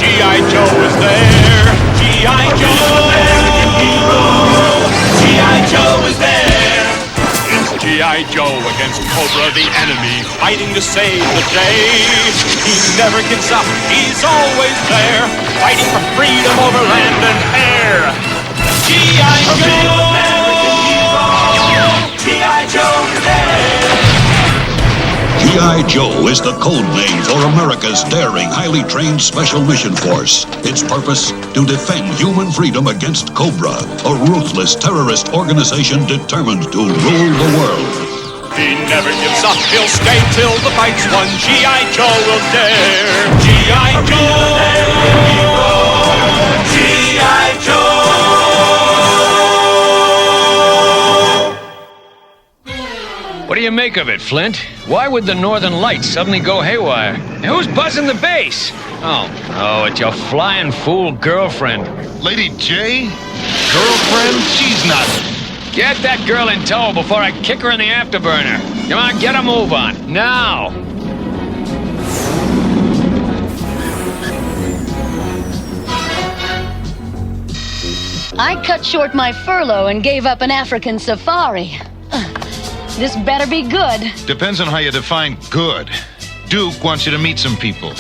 G.I. Joe is there. G.I. Joe, American hero. G.I. Joe is there. It's G.I. Joe against Cobra, the enemy, fighting to save the day. He never gives up, he's always there, fighting for freedom over land and air. G.I. Joe, American hero. G.I. Joe is there. G.I. Joe is the code name for America's daring, highly trained Special Mission Force. Its purpose? To defend human freedom against Cobra, a ruthless terrorist organization determined to rule the world. He never gives up, he'll stay till the fight's won. G.I. Joe will dare. G.I. Joe, G.I. Joe. What do you make of it, Flint? Why would the Northern Lights suddenly go haywire? And who's buzzing the bass? Oh, it's your flying fool girlfriend. Lady J? Girlfriend? She's not... Get that girl in tow before I kick her in the afterburner. Come on, get a move on. Now! I cut short my furlough and gave up an African safari. This better be good. Depends on how you define good. Duke wants you to meet some people.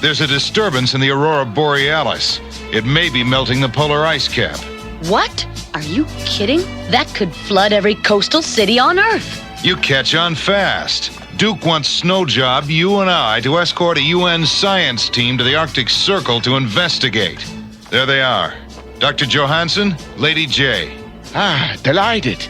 There's a disturbance in the Aurora Borealis. It may be melting the polar ice cap. What? Are you kidding? That could flood every coastal city on Earth. You catch on fast. Duke wants Snow Job, you and I, to escort a UN science team to the Arctic Circle to investigate. There they are. Dr. Johansson, Lady J. Ah, delighted.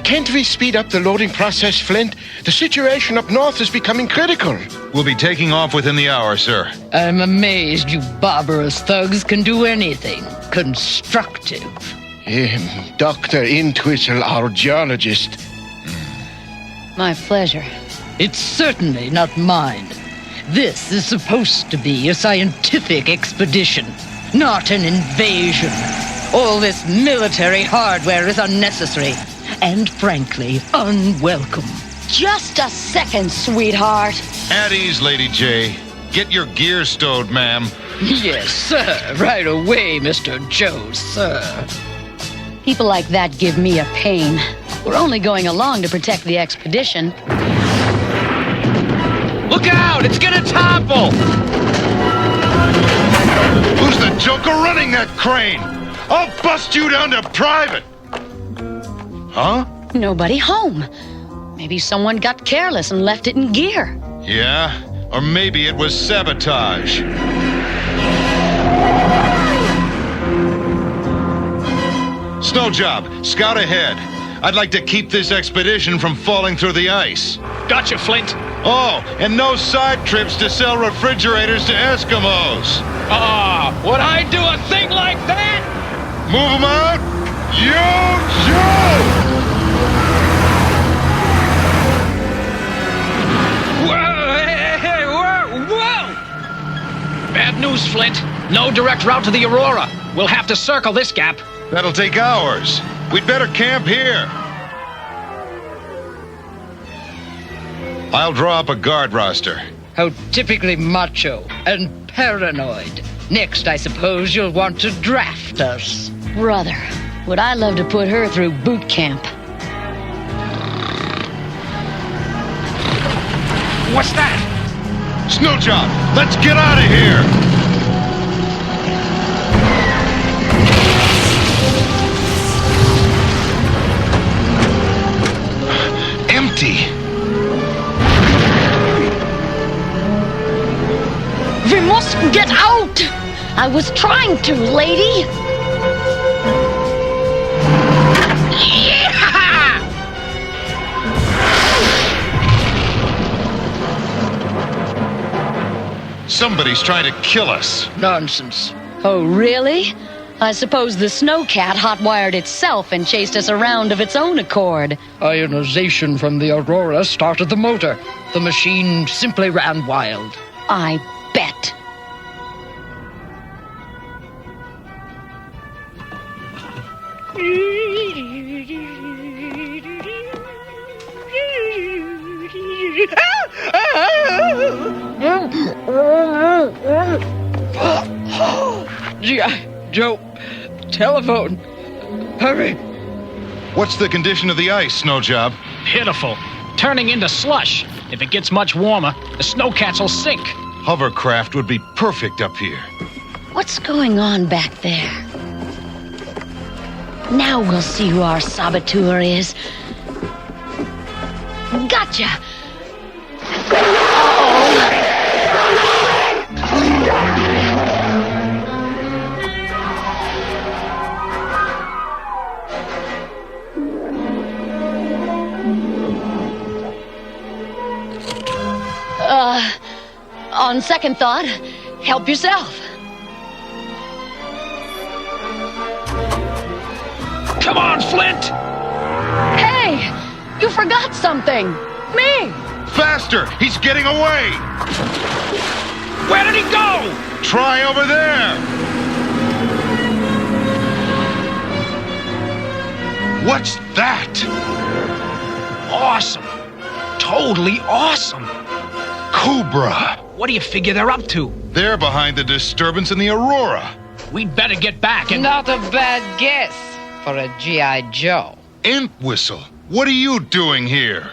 Can't we speed up the loading process, Flint? The situation up north is becoming critical. We'll be taking off within the hour, sir. I'm amazed you barbarous thugs can do anything constructive. Dr. Intwistle, our geologist. My pleasure. It's certainly not mine. This is supposed to be a scientific expedition, not an invasion. All this military hardware is unnecessary. And frankly, unwelcome. Just a second, sweetheart. At ease, Lady J. Get your gear stowed, ma'am. Yes, sir. Right away, Mr. Joe, sir. People like that give me a pain. We're only going along to protect the expedition. Look out! It's gonna topple! Who's the joker running that crane? I'll bust you down to private! Huh? Nobody home. Maybe someone got careless and left it in gear. Yeah, or maybe it was sabotage. Snow Job, scout ahead. I'd like to keep this expedition from falling through the ice. Gotcha, Flint. Oh, and no side trips to sell refrigerators to Eskimos. Would I do a thing like that? Move 'em out! Yo-Joe! Whoa! Bad news, Flint. No direct route to the Aurora. We'll have to circle this gap. That'll take hours. We'd better camp here. I'll draw up a guard roster. How typically macho and paranoid. Next, I suppose you'll want to draft us. Brother, would I love to put her through boot camp. What's that? Snow Job, let's get out of here! Empty. We must get out! I was trying to, lady! Somebody's trying to kill us. Nonsense. Oh, really? I suppose the snowcat hotwired itself and chased us around of its own accord. Ionization from the Aurora started the motor. The machine simply ran wild. I bet. G.I. Joe, telephone. Hurry. What's the condition of the ice, Snowjob? Pitiful. Turning into slush. If it gets much warmer, the snowcats will sink. Hovercraft would be perfect up here. What's going on back there? Now we'll see who our saboteur is. Gotcha! On second thought, help yourself. Come on, Flint! Hey! You forgot something! Me! Faster! He's getting away! Where did he go? Try over there! What's that? Awesome. Totally awesome. Cobra! What do you figure they're up to? They're behind the disturbance in the Aurora. We'd better get back and... Not a bad guess for a G.I. Joe. Imp Whistle, what are you doing here?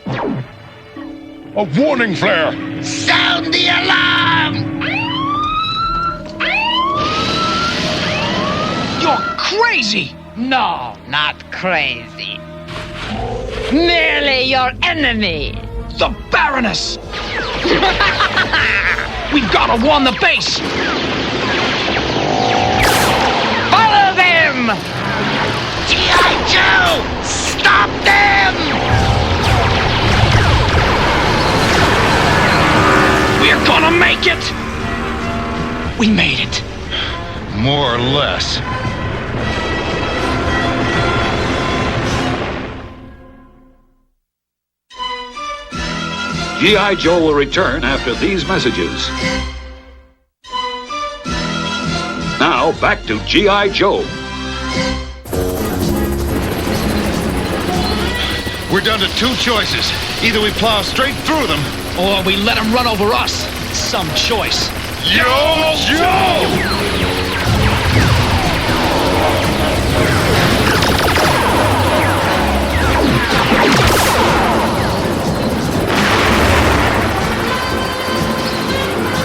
A warning flare! Sound the alarm! You're crazy! No, not crazy. Merely your enemy. The Baroness! We've got to warn the base! Follow them! G.I. Joe! Stop them! We're gonna make it! We made it. More or less. G.I. Joe will return after these messages. Now, back to G.I. Joe. We're down to two choices. Either we plow straight through them. Or we let them run over us. Some choice. Yo, Joe!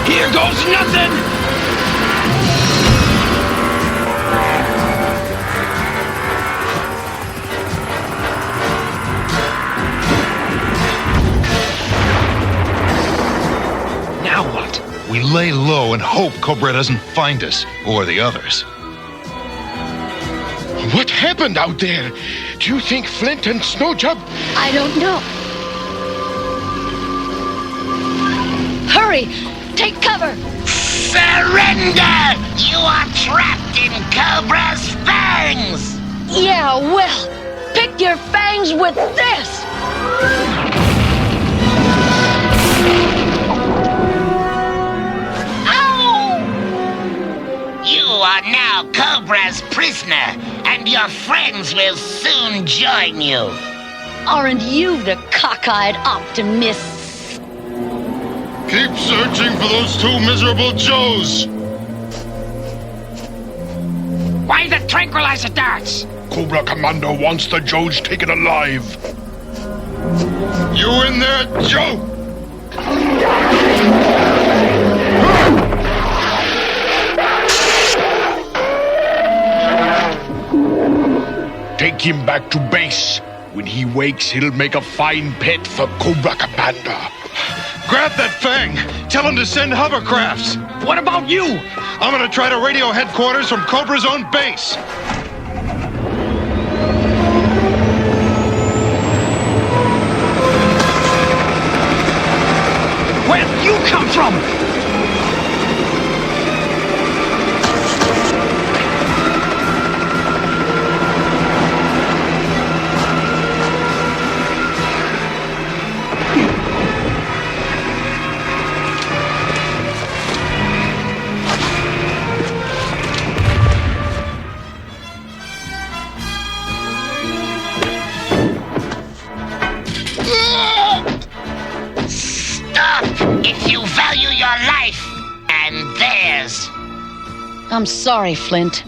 Here goes nothing! Now what? We lay low and hope Cobra doesn't find us, or the others. What happened out there? Do you think Flint and Snowjob... I don't know. Hurry! Take cover! Surrender! You are trapped in Cobra's fangs! Yeah, well, pick your fangs with this! Ow! You are now Cobra's prisoner, and your friends will soon join you. Aren't you the cockeyed optimist? Keep searching for those two miserable Joes. Why the tranquilizer darts? Cobra Commander wants the Joes taken alive. You in there, Joe? Take him back to base. When he wakes, he'll make a fine pet for Cobra Commander. Grab that fang! Tell him to send hovercrafts! What about you? I'm gonna try to radio headquarters from Cobra's own base! Where'd you come from? I'm sorry, Flint.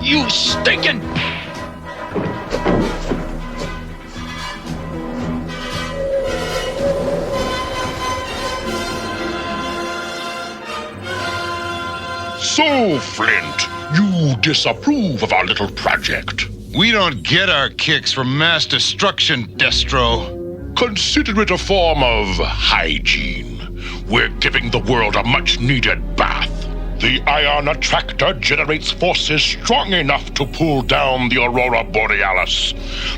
You stinking... So, Flint, you disapprove of our little project. We don't get our kicks from mass destruction, Destro. Consider it a form of hygiene. We're giving the world a much-needed bath. The ion attractor generates forces strong enough to pull down the Aurora Borealis.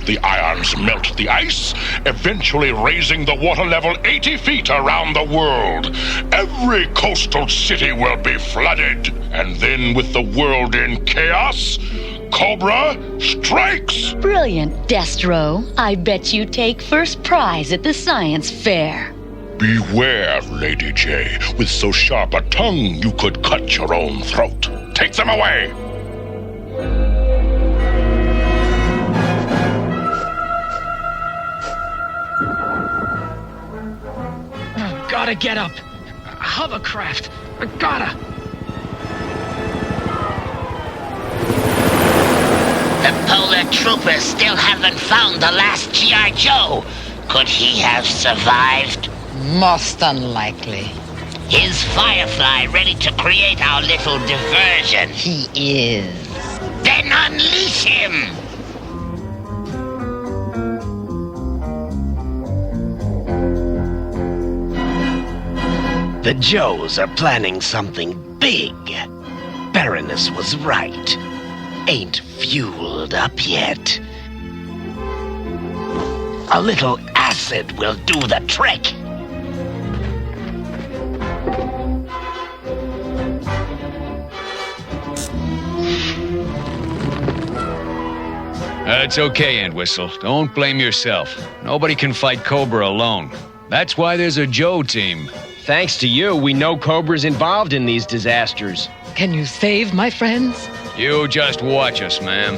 The ions melt the ice, eventually raising the water level 80 feet around the world. Every coastal city will be flooded. And then, with the world in chaos, Cobra strikes! Brilliant, Destro. I bet you take first prize at the science fair. Beware, Lady J. With so sharp a tongue, you could cut your own throat. Take them away! Gotta get up. Hovercraft. Gotta. The polar troopers still haven't found the last G.I. Joe. Could he have survived? Most unlikely. Is Firefly ready to create our little diversion? He is. Then unleash him! The Joes are planning something big. Baroness was right. Ain't fueled up yet. A little acid will do the trick. It's okay, Entwistle. Don't blame yourself. Nobody can fight Cobra alone. That's why there's a Joe team. Thanks to you, we know Cobra's involved in these disasters. Can you save my friends? You just watch us, ma'am.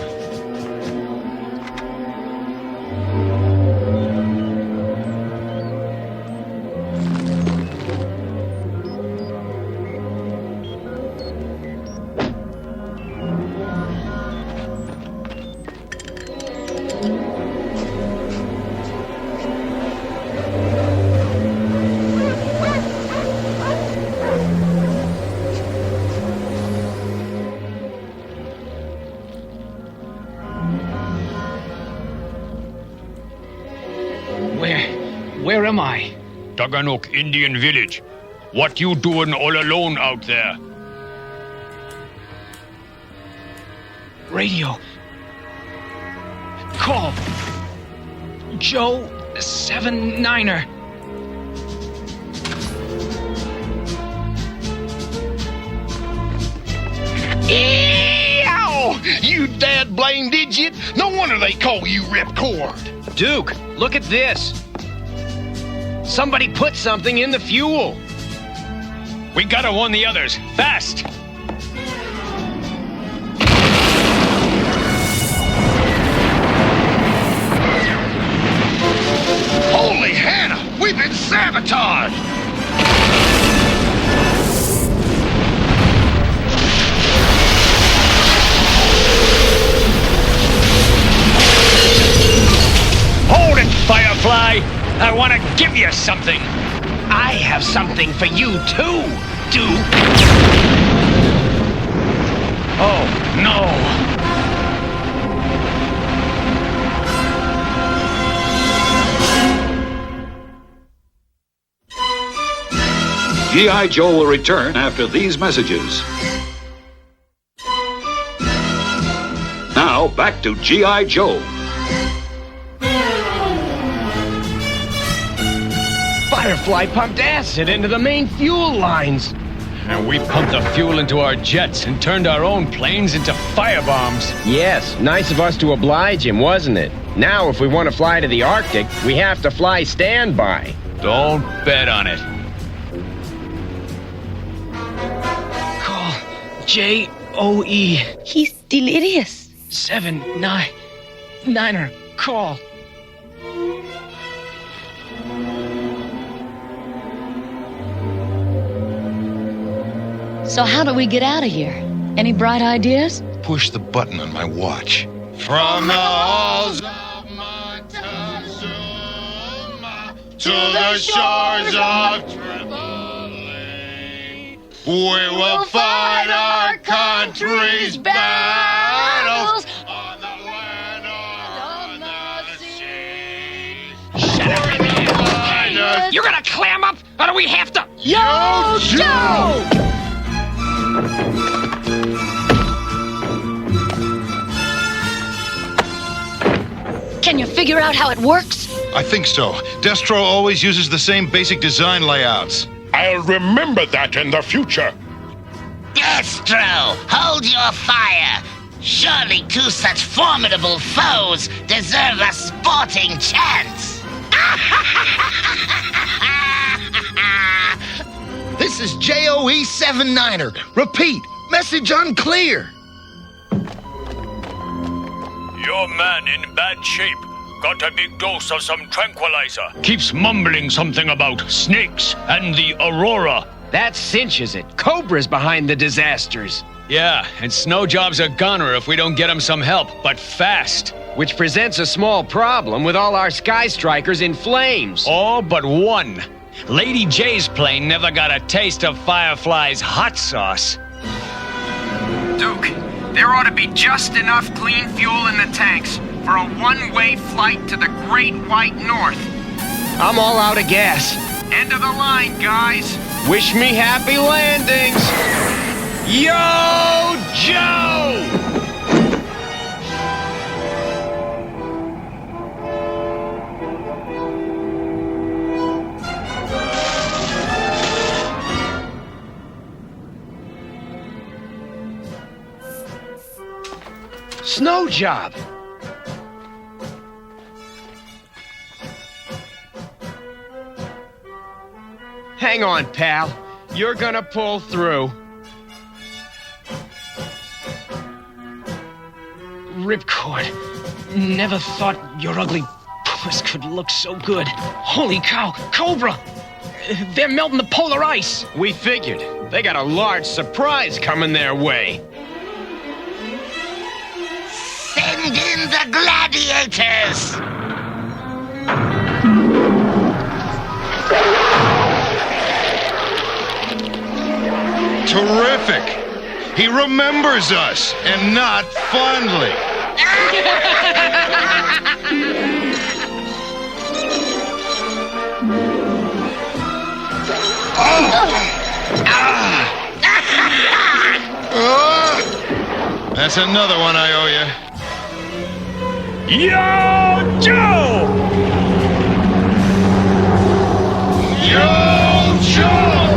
Where am I? Taganuk Indian Village. What you doing all alone out there? Radio. Call. Joe 79er. Eow! You dad blamed idiot! No wonder they call you Ripcord. Duke, look at this. Somebody put something in the fuel. We gotta warn the others. Fast! Holy Hannah! We've been sabotaged! Hold it, Firefly! I want to give you something! I have something for you too, Duke. Oh, no! G.I. Joe will return after these messages. Now, back to G.I. Joe. Firefly pumped acid into the main fuel lines. And we pumped the fuel into our jets and turned our own planes into firebombs. Yes, nice of us to oblige him, wasn't it? Now, if we want to fly to the Arctic, we have to fly standby. Don't bet on it. Call J-O-E. He's delirious. 79er. Call. So how do we get out of here? Any bright ideas? Push the button on my watch. From the halls of Montezuma to the shores of Tripoli, we will fight our country's battles on the land or on the sea. Shut up, Hey, you're gonna clam up, or do we have to? Yo, Joe! Can you figure out how it works? I think so. Destro always uses the same basic design layouts. I'll remember that in the future. Destro, hold your fire. Surely two such formidable foes deserve a sporting chance. This is JOE79er. Repeat, message unclear. Your man in bad shape. Got a big dose of some tranquilizer. Keeps mumbling something about snakes and the Aurora. That cinches it. Cobra's behind the disasters. Yeah, and Snowjob's a gunner if we don't get him some help, but fast. Which presents a small problem with all our Sky Strikers in flames. All but one. Lady J's plane never got a taste of Firefly's hot sauce. Duke, there ought to be just enough clean fuel in the tanks for a one-way flight to the Great White North. I'm all out of gas. End of the line, guys. Wish me happy landings. Yo, Joe! Snow job. Hang on, pal. You're gonna pull through. Ripcord. Never thought your ugly puss could look so good. Holy cow, Cobra! They're melting the polar ice. We figured. They got a large surprise coming their way. Send in the gladiators! Terrific! He remembers us, and not fondly. That's another one I owe you. Yo, Joe! Yo, Joe!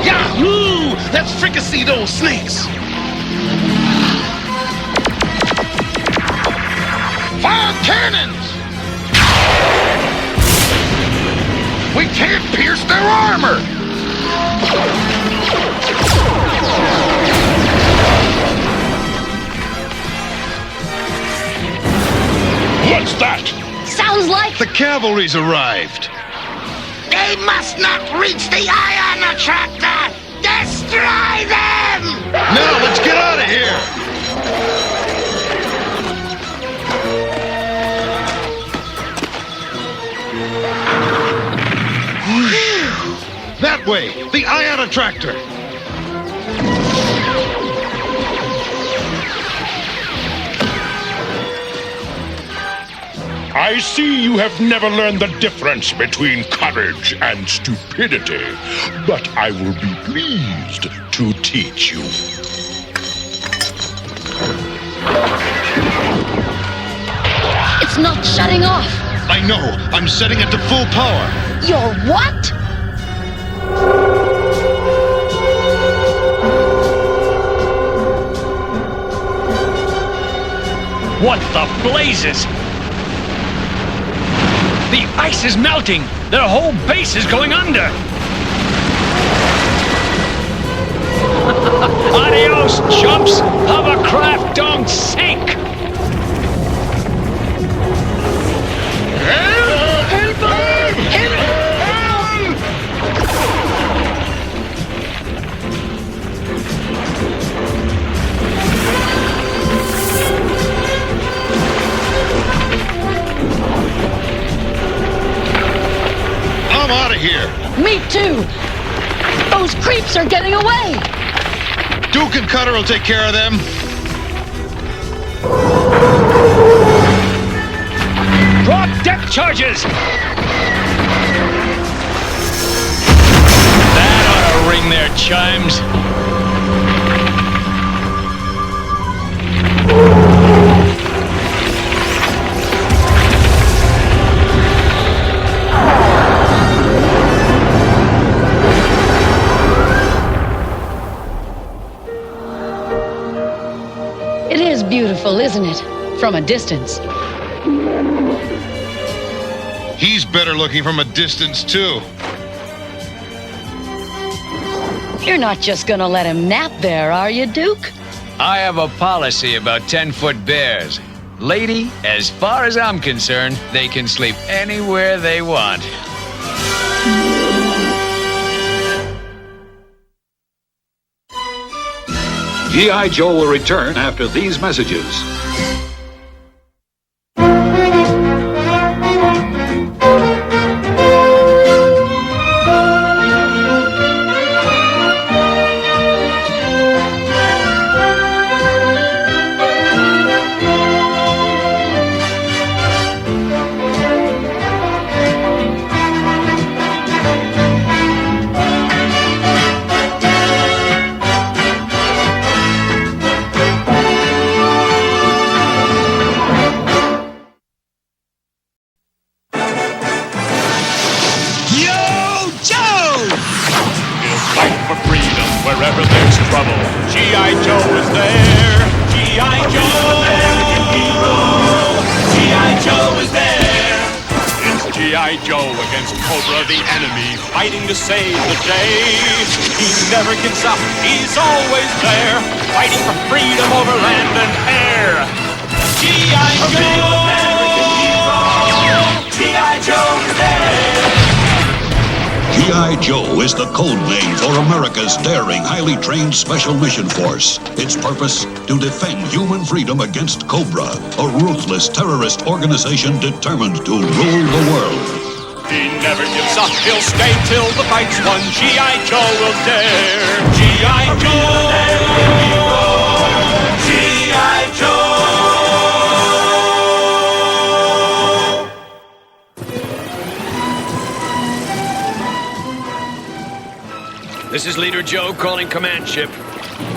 Yahoo! Let's fricassee those snakes. Fire cannons! We can't pierce their armor! What's that? Sounds like... The cavalry's arrived. They must not reach the ion attractor! Destroy them! Now, let's get out of here! That way! The ion attractor! I see you have never learned the difference between courage and stupidity, but I will be pleased to teach you. It's not shutting off. I know! I'm setting it to full power! You're what? What the blazes? The ice is melting! Their whole base is going under! Adios, chumps! Hovercraft don't sink! Help here. Me too! Those creeps are getting away! Duke and Cutter will take care of them. Drop deck charges! That ought to ring their chimes. It is beautiful, isn't it? From a distance. He's better looking from a distance, too. You're not just gonna let him nap there, are you, Duke? I have a policy about 10-foot bears. Lady, as far as I'm concerned, they can sleep anywhere they want. G.I. Joe will return after these messages. Wherever there's trouble, G.I. Joe is there. G.I. Joe, American hero. G.I. Joe is there. It's G.I. Joe against Cobra, the enemy, fighting to save the day. He never gives up. He's always there, fighting for freedom over land and air. G.I. Joe, American hero. G.I. Joe is there. G.I. Joe is the code name for America's daring, highly trained Special Mission Force. Its purpose, to defend human freedom against Cobra, a ruthless terrorist organization determined to rule the world. He never gives up, he'll stay till the fight's won. G.I. Joe will dare. G.I. Joe, G.I. Joe. This is Leader Joe calling command ship.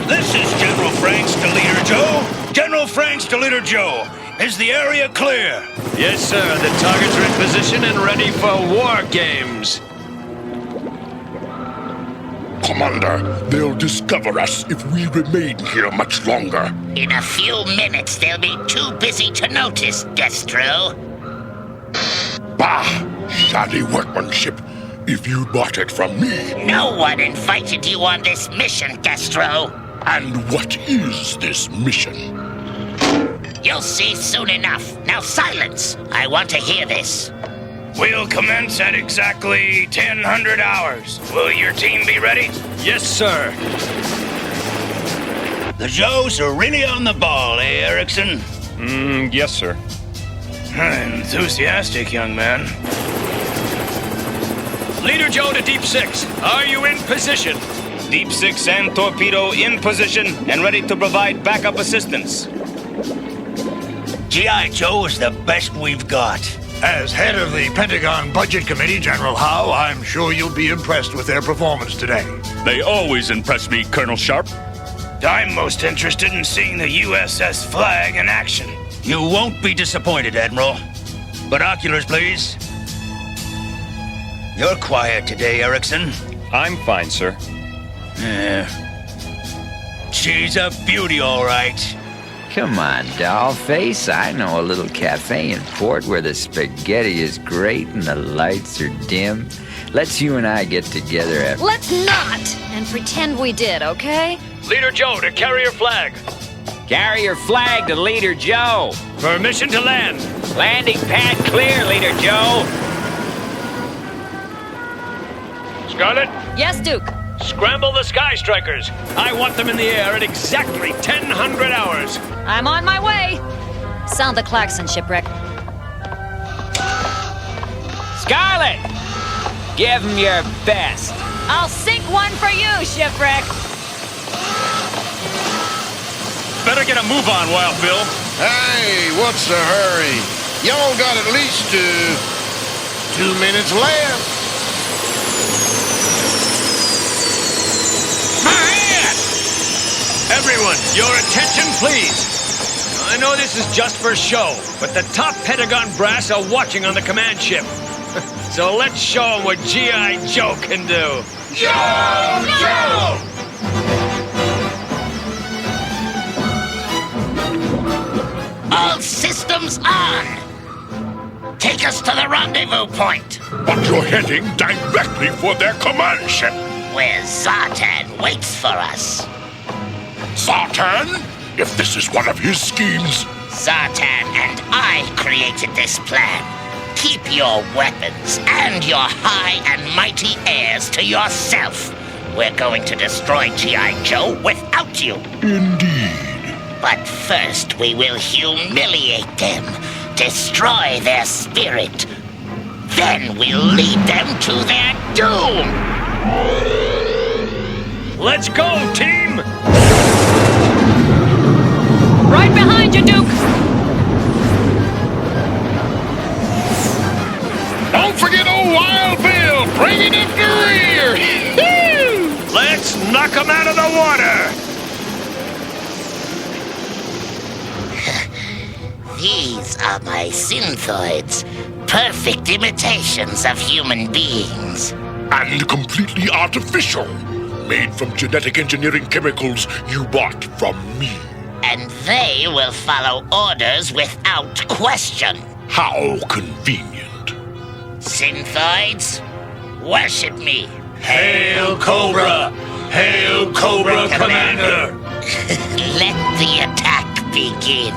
This is General Franks to Leader Joe. General Franks to Leader Joe. Is the area clear? Yes, sir. The targets are in position and ready for war games. Commander, they'll discover us if we remain here much longer. In a few minutes, they'll be too busy to notice, Destro. Bah! Shoddy workmanship. If you bought it from me. No one invited you on this mission, Destro. And what is this mission? You'll see soon enough. Now silence. I want to hear this. We'll commence at exactly 1000 hours. Will your team be ready? Yes, sir. The Joes are really on the ball, eh, Erickson? Yes, sir. Enthusiastic, young man. Leader Joe to Deep 6. Are you in position? Deep 6 and Torpedo in position and ready to provide backup assistance. G.I. Joe is the best we've got. As head of the Pentagon Budget Committee, General Howe, I'm sure you'll be impressed with their performance today. They always impress me, Colonel Sharp. I'm most interested in seeing the USS Flag in action. You won't be disappointed, Admiral. Binoculars, please. You're quiet today, Erickson. I'm fine, sir. She's a beauty, all right. Come on, dollface. I know a little cafe in port where the spaghetti is great and the lights are dim. Let's you and I get together after... Let's not! And pretend we did, okay? Leader Joe to Carrier Flag. Carrier Flag to Leader Joe. Permission to land. Landing pad clear, Leader Joe. Scarlet? Yes, Duke. Scramble the Sky Strikers. I want them in the air at exactly 1000 hours. I'm on my way. Sound the klaxon, shipwreck. Scarlet! Give him your best. I'll sink one for you, Shipwreck. Better get a move on, Wild Bill. Hey, what's the hurry? Y'all got at least 2 minutes left. Everyone, your attention, please. I know this is just for show, but the top Pentagon brass are watching on the command ship. So let's show them what G.I. Joe can do. Joe! All systems on! Take us to the rendezvous point. But you're heading directly for their command ship. Where Zartan waits for us. Zartan? If this is one of his schemes... Zartan and I created this plan. Keep your weapons and your high and mighty heirs to yourself. We're going to destroy G.I. Joe without you. Indeed. But first we will humiliate them, destroy their spirit. Then we'll lead them to their doom. Let's go, team! Right behind you, Duke! Don't forget old Wild Bill, bringing up the rear! Let's knock him out of the water! These are my Synthoids, perfect imitations of human beings. And completely artificial, made from genetic engineering chemicals you bought from me. And they will follow orders without question. How convenient. Synthoids, worship me. Hail Cobra! Hail Cobra Commander! Let the attack begin.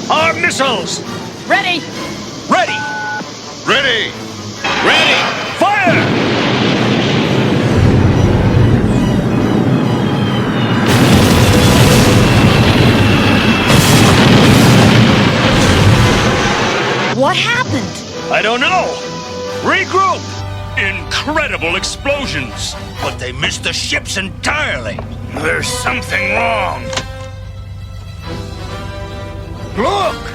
Our missiles! Ready! Ready! Ready! Ready! Fire! What happened? I don't know. Regroup! Incredible explosions! But they missed the ships entirely. There's something wrong. Look!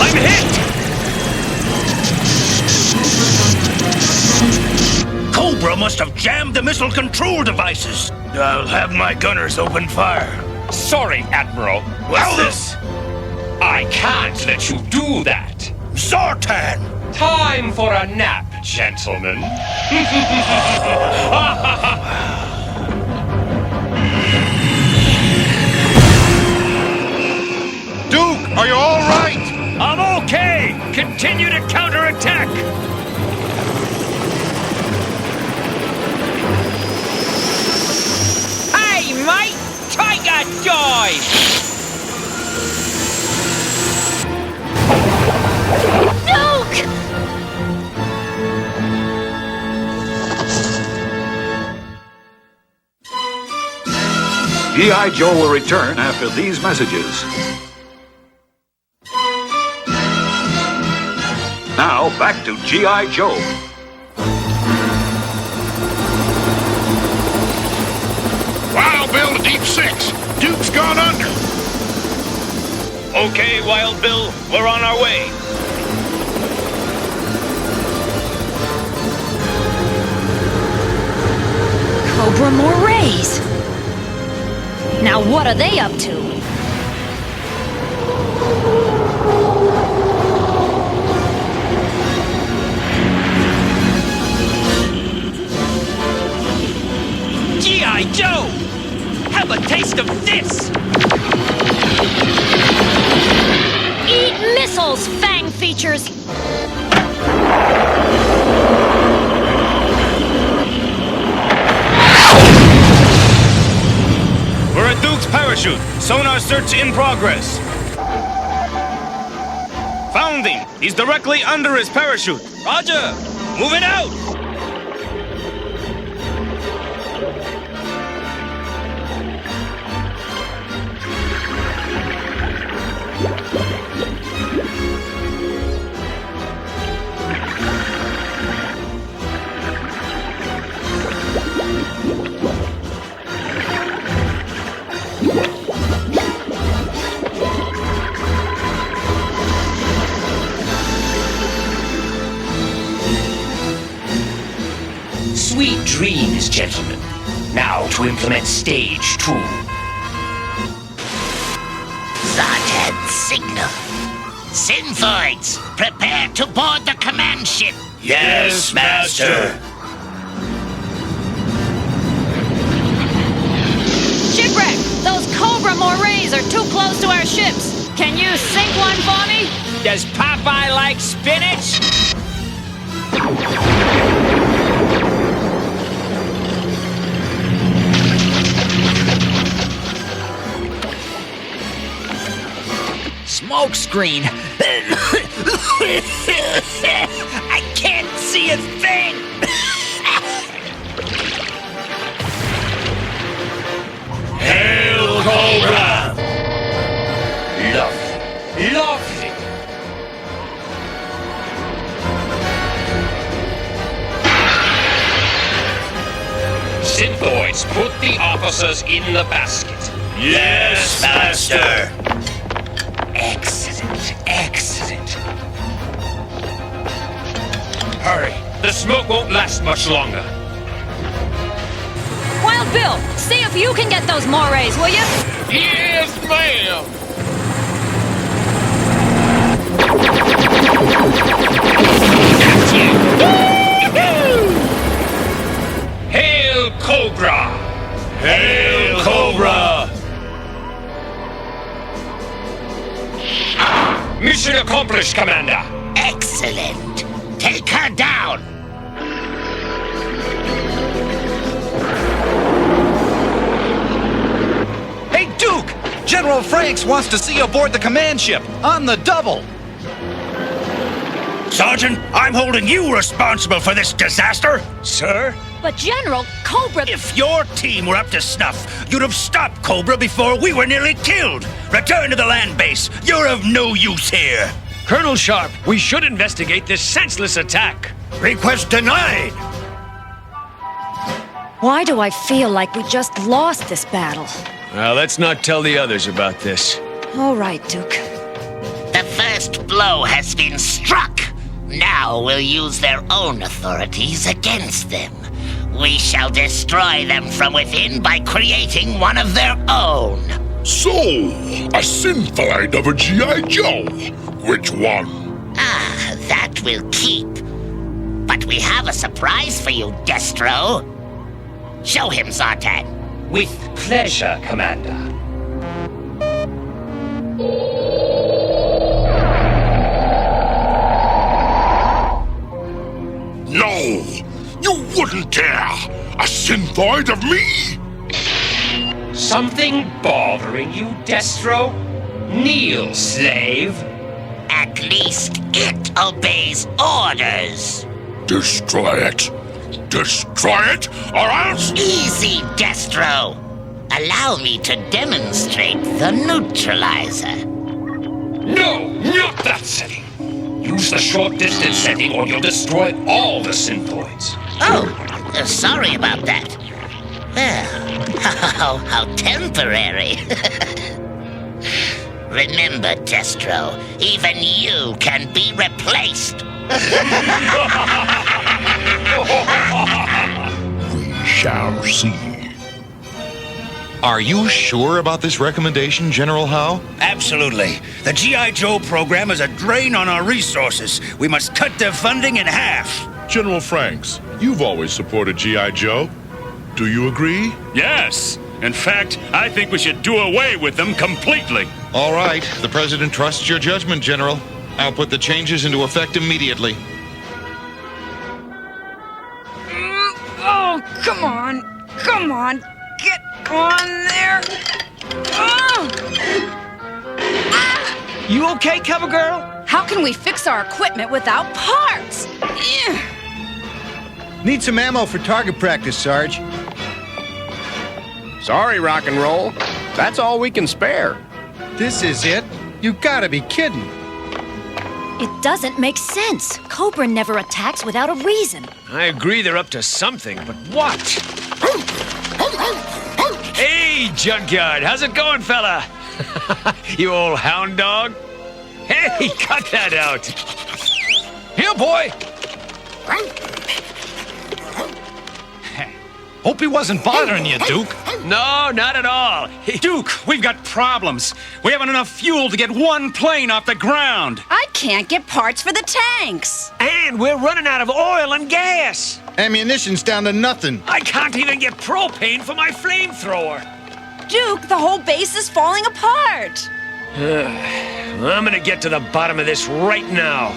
I'm hit! Cobra must have jammed the missile control devices. I'll have my gunners open fire. Sorry, Admiral. What's this? I can't let you do that. Zartan! Time for a nap, gentlemen. Duke, are you all right? I'm okay! Continue to counterattack! Hey, mate! Take a dive! Duke! G.I. Joe will return after these messages. Now, back to G.I. Joe. Wild Bill to Deep 6. Duke's gone under. Okay, Wild Bill, we're on our way. Cobra more rays. Now what are they up to? G.I. Joe! Have a taste of this! Eat missiles, Fang Features! We're at Duke Duke's parachute. Sonar search in progress. Found him. He's directly under his parachute. Roger. Moving out. Sweet dreams, gentlemen. Now to implement stage 2. Zartan's signal. Synthoids, prepare to board the command ship. Yes, Master. Shipwreck! Those Cobra morays are too close to our ships. Can you sink one for me? Does Popeye like spinach? Smoke screen. I can't see a thing. Hail Cobra! Lovely. Lovely. Synthoids, put the officers in the basket. Yes, Master. Excellent, excellent. Hurry, the smoke won't last much longer. Wild Bill, see if you can get those morays, will you? Yes, ma'am. Hail Cobra! Hail Cobra! Mission accomplished, Commander. Excellent. Take her down. Hey, Duke! General Franks wants to see you aboard the command ship, on the double! Sergeant, I'm holding you responsible for this disaster. Sir? But General, Cobra... If your team were up to snuff, you'd have stopped Cobra before we were nearly killed. Return to the land base. You're of no use here. Colonel Sharp, we should investigate this senseless attack. Request denied. Why do I feel like we just lost this battle? Well, let's not tell the others about this. All right, Duke. The first blow has been struck. Now we'll use their own authorities against them. We shall destroy them from within by creating one of their own. So, a Synthoid of a G.I. Joe. Which one? Ah, that will keep. But we have a surprise for you, Destro. Show him, Zartan. With pleasure, Commander. No! You wouldn't dare! A Synthoid of me? Something bothering you, Destro? Kneel, slave. At least it obeys orders. Destroy it. Destroy it, or else... Easy, Destro. Allow me to demonstrate the neutralizer. No, not that setting. Use the short distance setting or you'll destroy all the Synthoids. Oh, sorry about that. Well, how temporary. Remember, Destro, even you can be replaced. We shall see. Are you sure about this recommendation, General Howe? Absolutely. The G.I. Joe program is a drain on our resources. We must cut their funding in half. General Franks, you've always supported G.I. Joe. Do you agree? Yes. In fact, I think we should do away with them completely. All right. The President trusts your judgment, General. I'll put the changes into effect immediately. Oh, come on. Come on. Get on there. You okay, cover girl? How can we fix our equipment without parts? Need some ammo for target practice, Sarge. Sorry, rock and roll. That's all we can spare. This is it? You gotta be kidding. It doesn't make sense. Cobra never attacks without a reason. I agree they're up to something, but what? Hey, Junkyard, how's it going, fella? You old hound dog? Hey, cut that out. Here, boy. Hope he wasn't bothering you, Duke. No, not at all. Duke, we've got problems. We haven't enough fuel to get one plane off the ground. I can't get parts for the tanks. And we're running out of oil and gas. Ammunition's down to nothing. I can't even get propane for my flamethrower. Duke, the whole base is falling apart. I'm gonna get to the bottom of this right now.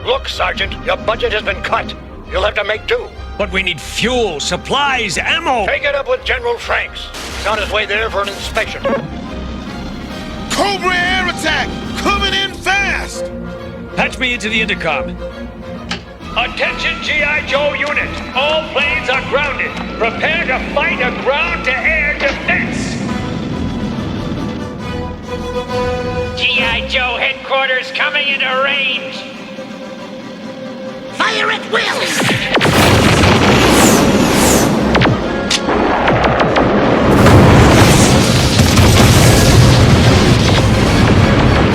Look, Sergeant, your budget has been cut. You'll have to make do. But we need fuel, supplies, ammo. Take it up with General Franks. He's on his way there for an inspection. Cobra air attack! Coming in fast! Patch me into the intercom. Attention, G.I. Joe unit. All planes are grounded. Prepare to fight a ground-to-air defense. G.I. Joe headquarters coming into range. Fire at will!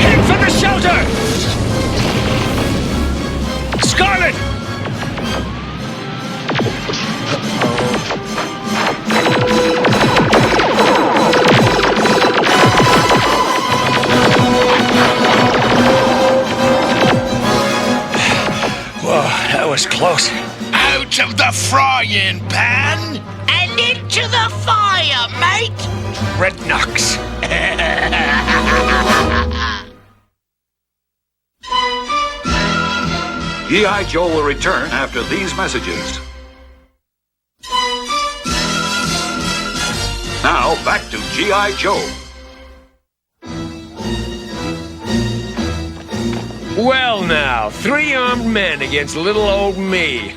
Head for the shelter! Scarlet! Whoa, that was close. Out of the frying pan! And into the fire, mate! Red Knox. G.I. Joe will return after these messages. Now, back to G.I. Joe. Well now, 3 armed men against little old me.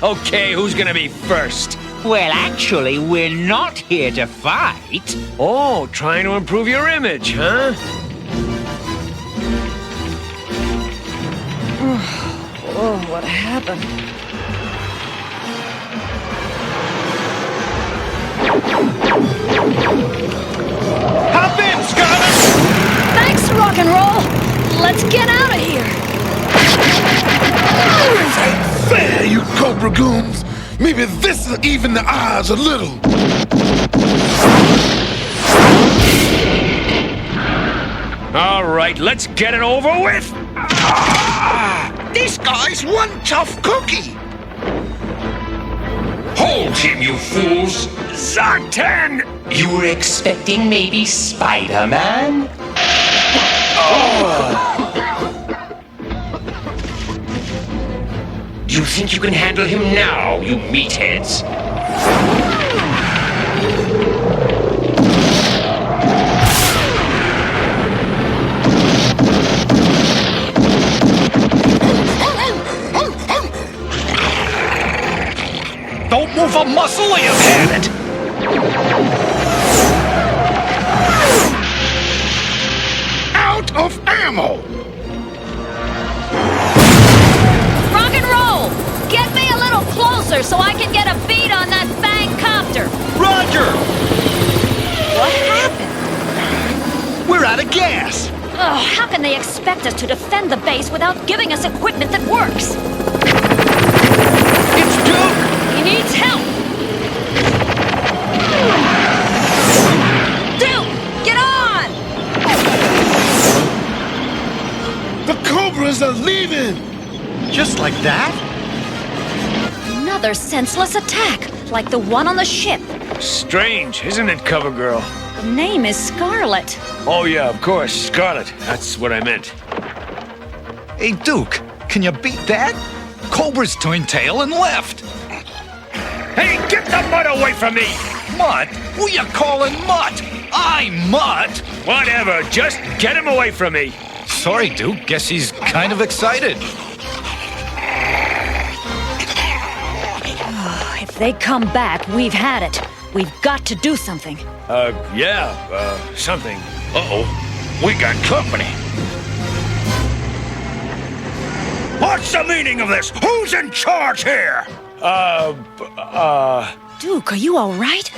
Okay, who's gonna be first? Well, actually, we're not here to fight. Oh, trying to improve your image, huh? Oh, what happened? Hop in, Scarlet! Thanks, rock and roll! Let's get out of here! This ain't fair, you Cobra goons! Maybe this will even the odds a little. All right, let's get it over with. This guy's one tough cookie. Hold him, you fools! Zartan! You were expecting maybe Spider-Man? You think you can handle him now, you meatheads? Don't move a muscle, you've had it! Out of ammo! Rock and roll! Get me a little closer so I can get a beat on that bang copter! Roger! What happened? We're out of gas! Oh, how can they expect us to defend the base without giving us equipment that works? It's Duke! He needs help! Duke, get on! The Cobras are leaving! Just like that? Another senseless attack, like the one on the ship. Strange, isn't it, Cover Girl? The name is Scarlet. Oh yeah, of course, Scarlet. That's what I meant. Hey, Duke, can you beat that? Cobra's turned tail and left. Hey, get the mud away from me! Mud? Who you calling Mutt? I, Mutt! Whatever, just get him away from me. Sorry, Duke. Guess he's kind of excited. If they come back, we've had it. We've got to do something. Something. Uh-oh. We got company. What's the meaning of this? Who's in charge here? Duke, are you all right?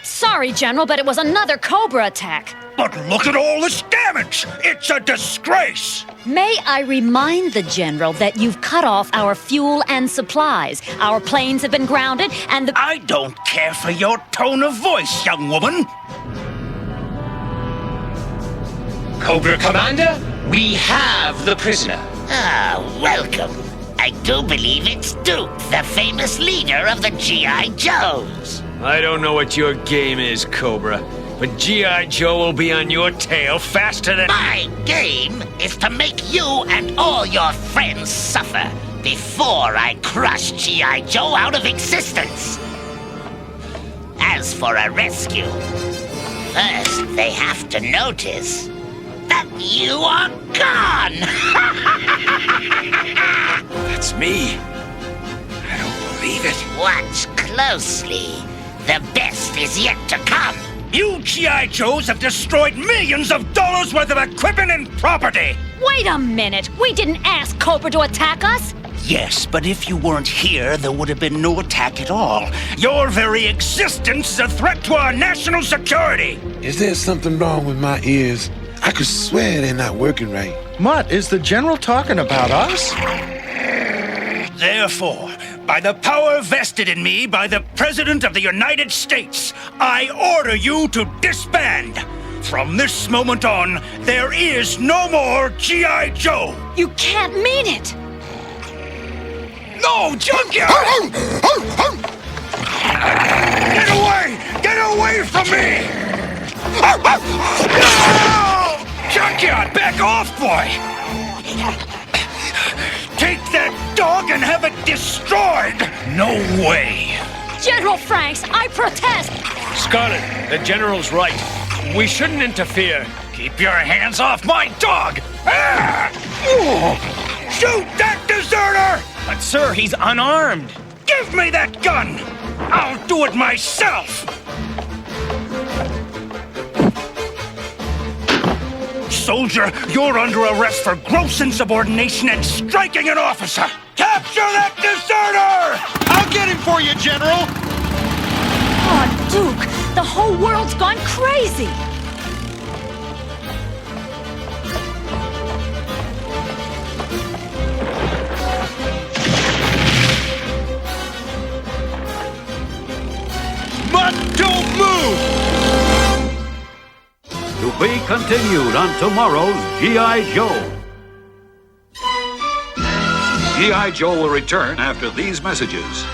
Sorry, General, but it was another Cobra attack. But look at all this damage! It's a disgrace! May I remind the General that you've cut off our fuel and supplies. Our planes have been grounded, and the... I don't care for your tone of voice, young woman. Cobra Commander, we have the prisoner. Ah, welcome. I do believe it's Duke, the famous leader of the G.I. Joes. I don't know what your game is, Cobra, but G.I. Joe will be on your tail faster than... My game is to make you and all your friends suffer before I crush G.I. Joe out of existence. As for a rescue, first they have to notice that you are gone. That's me. I don't believe it. Watch closely. The best is yet to come. You G.I. Joes have destroyed millions of dollars worth of equipment and property! Wait a minute! We didn't ask Cobra to attack us! Yes, but if you weren't here, there would have been no attack at all. Your very existence is a threat to our national security! Is there something wrong with my ears? I could swear they're not working right. Mutt, is the General talking about us? Therefore, by the power vested in me by the President of the United States, I order you to disband. From this moment on, there is no more G.I. Joe. You can't mean it! No, Junkyard! Get away! Get away from me! No! Junkyard, back off, boy! Take that dog and have it destroyed! No way! General Franks, I protest! Scarlet, the General's right. We shouldn't interfere. Keep your hands off my dog! Ah! Shoot that deserter! But sir, he's unarmed. Give me that gun! I'll do it myself! Soldier, you're under arrest for gross insubordination and striking an officer! Capture that deserter! I'll get him for you, General! Oh, Duke, the whole world's gone crazy! But don't move! To be continued on tomorrow's G.I. Joe. G.I. Joe will return after these messages.